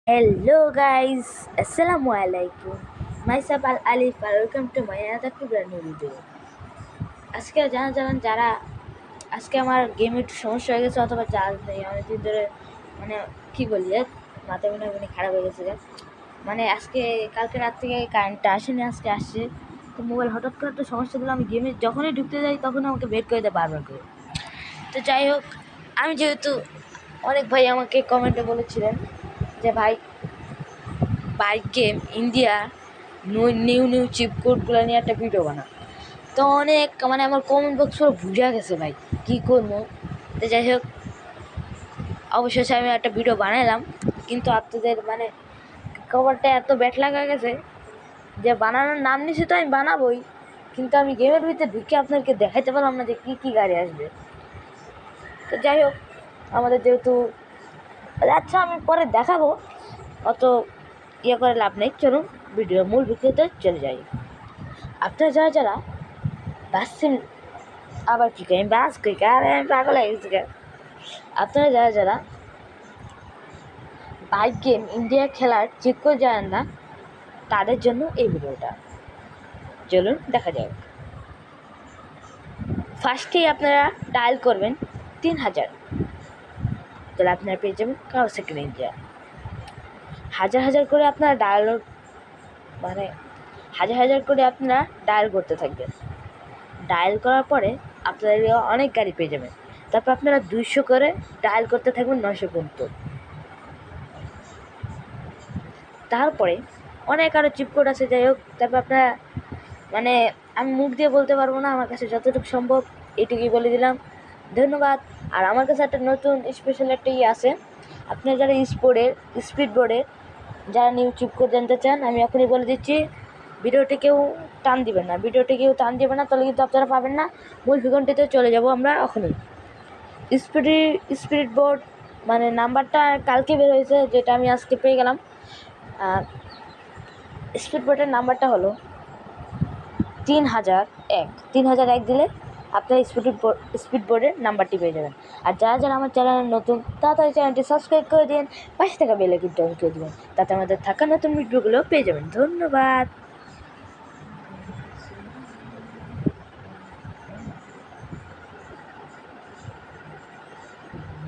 Hello guys, Assalamualaikum. Myself Al Alif and welcome to my another brand new video. আজকে যারা আজকে আমার গেমে একটু সমস্যা হয়ে গেছে অথবা চার্জ নেই অনেকদিন ধরে মানে কি বলি মাথা মানে খারাপ হয়ে গেছে মানে আজকে কালকে রাত থেকে কারেন্টটা আসেনি, আজকে আসছে। তো মোবাইল হঠাৎ করে একটা সমস্যা দিল, আমি গেমে যখনই ঢুকতে যাই তখন আমাকে বের করে দেয় বারবার করে। তো যাই হোক, আমি যেহেতু অনেক ভাই আমাকে কমেন্টে বলেছিলেন যে ভাই bike game India new cheat কোডগুলো নিয়ে একটা ভিডিও বানা। তো অনেক মানে আমার কমেন্ট বক্স পুরো ভুলে গেছে ভাই, কী করবো। তো যাই হোক, অবশেষে আমি একটা ভিডিও বানালাম, কিন্তু আপনাদের মানে কভারটা এত ব্যাট লাগা গেছে যে বানানোর নাম নিছি, তো আমি বানাবোই, কিন্তু আমি গেমের ভিতরে ঢুকে আপনাদেরকে দেখাইতে পারলাম না যে কী কী গাড়ি আসবে। তো যাই হোক, আমাদের যেহেতু আচ্ছা আমি পরে দেখাবো, অত ইয়ে করে লাভ নেই। চলুন মূল ভিডিওতে চলে যাই। আপনারা যারা বাসছেন, আবার কি আমি বাস কই আমি পাগল হয়ে গেছি। আপনারা যারা বাইক গেম ইন্ডিয়া খেলার চেক করে জানেন না, তাদের জন্য এই ভিডিওটা। চলুন দেখা যাক। ফার্স্টেই আপনারা ডায়াল করবেন 3000, তাহলে আপনারা পেয়ে যাবেন কাওয়াসাকি নিনজা। হাজার করে আপনারা মানে হাজার করে আপনারা ডায়াল করতে থাকবেন। ডায়াল করার পরে আপনারা অনেক গাড়ি পেয়ে যাবেন। তারপর আপনারা 200 করে ডায়াল করতে থাকবেন 900 পর্যন্ত। তারপরে অনেক আরও চিপকোড আছে, যাই হোক। তারপর আপনারা মানে আমি মুখ দিয়ে বলতে পারবো না, আমার কাছে যতটুকু সম্ভব এটুকুই বলে দিলাম। ধন্যবাদ। আর আমার কাছে একটা নতুন স্পেশাল একটা আছে, আপনারা যারা স্পিড বোর্ডের যারা নিউ চিপকোড জানতে চান, আমি এখনই বলে দিচ্ছি। ভিডিওটি কেউ টান দিবেন না, তাহলে কিন্তু আপনারা পাবেন না। মূল ভিডিওটিতে চলে যাব আমরা এখনই। স্পিড বোর্ড মানে নাম্বারটা কালকে বের হয়েছে, যেটা আমি আজকে পেয়ে গেলাম। স্পিড বোর্ডের নাম্বারটা হলো 3001 দিলে আপনার স্পিড বোর্ডের নাম্বারটি পেয়ে যাবেন। আর যারা আমার চ্যানেল নতুন, তাড়াতাড়ি চ্যানেলটি সাবস্ক্রাইব করে দিন, পাশে থাকা বেল আইকনটি অন করে দেবেন, তাতে আমাদের থাকা নতুন ভিডিওগুলো পেয়ে যাবেন। ধন্যবাদ।